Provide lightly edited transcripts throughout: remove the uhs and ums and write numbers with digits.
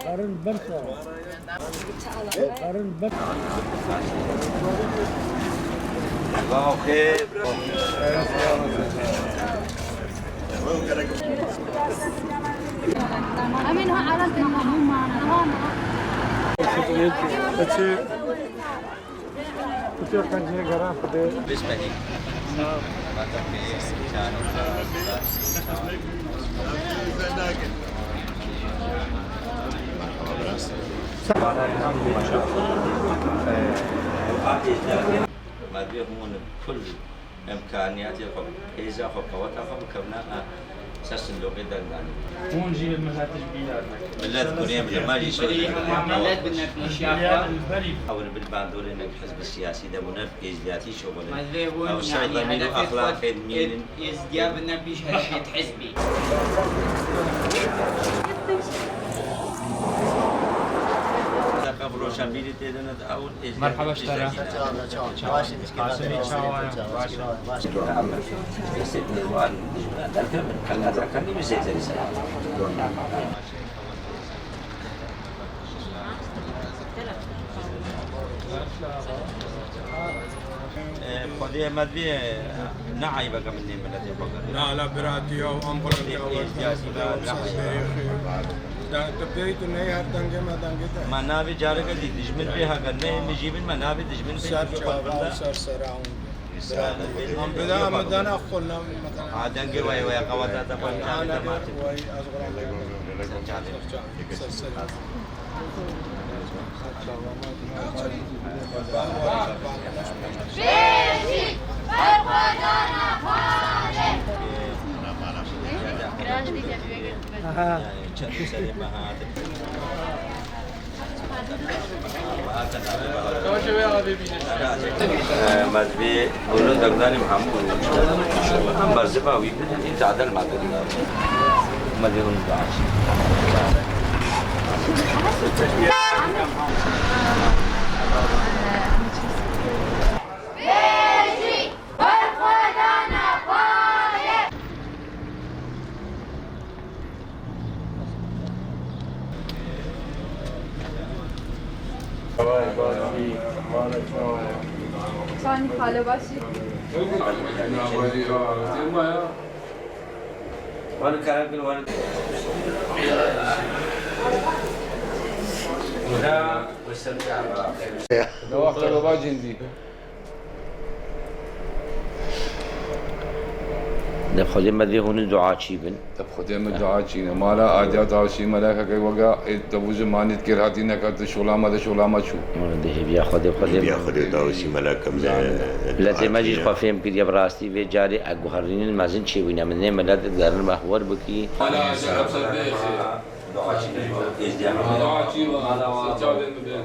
قرن برسا قرن برسا الله خير امين ها عرفت هم معنا कुछ कंचे करा पड़े बिस्मिल्लाह مادي هون كل إمكانياتهم إذا قوتهم كونها أساس اللغة دعاني. هون جيل المهات تشبيهات. ملات الدنيا بدنا ما يجي شيء. ملات بدنا نشياء. أو بالبعض إنك الحزب السياسي ده منافق إزدياتي شغله. مذهبون أو شغل ضمير أخلاق مين. إزدياد بدنا بيش هالشيء حزبي. مرحبا اشترى خذي مدري نعي بقى مني ملتي بقى لا براتي او امبولانس تبدأي تنهي هر دنگه ما دنگه تا منابع جاره کا دی دشمن به هغه مجيب المنابع دشمن به سر هم بدا مدان اخلنا مثلا عادنگه وای قواتا تا پنجاب تمات وای ازغرا مذبی اولو دقدانی محمود هم برزباوی بدن تعدل ما قدنا مذبی اولو دعاش ثاني خاله باشی وانا كلام كل وانا ولا واستمتع لو اختاروا باجندي ده خودی مدی هون دعا چی بن طب خدای من دعا چینه مالا آجات آشی ملاک که وگا تبوز مانیت کراتی نکرد شولما شو ده بیا خودی بیا خودی دعوسی ملاکم لذت مجید خفیم کردی براستی و جاری اگوهرین مازن چی وینه من نه ملت در محور بکی مالا آجات بسر بیخی دعا چی دعا چی مالا سجاده مبین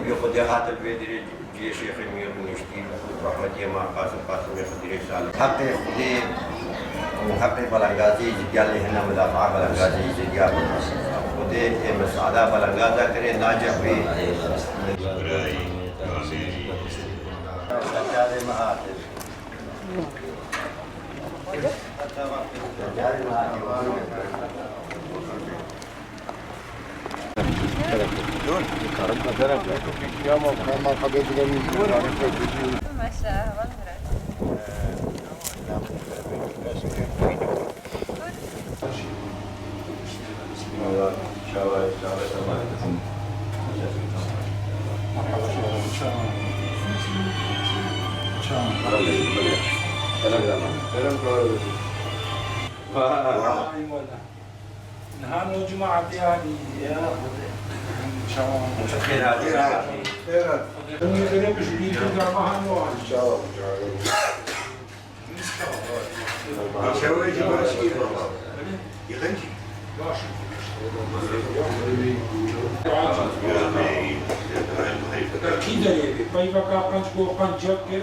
بياخد يخاطب بيدري جي شيخ المير بنشتي رحمتي ما قاسم يخدري سال حقي خدي وحقي بلانغازي جديالي هنا مدافع بلانغازي جديال خدي مساعدة بلانغازا كري ناجح بي نهانو جماعة هذه يا خير هذه خير هم يقولون مش بيجي جماعة ان شاء الله شوي جماعة يخنجي تركي دليل طيب كا قنج كو قنج كي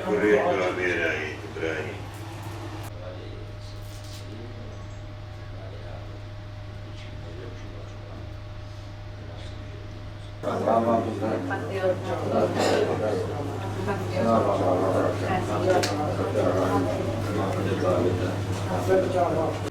Gracias.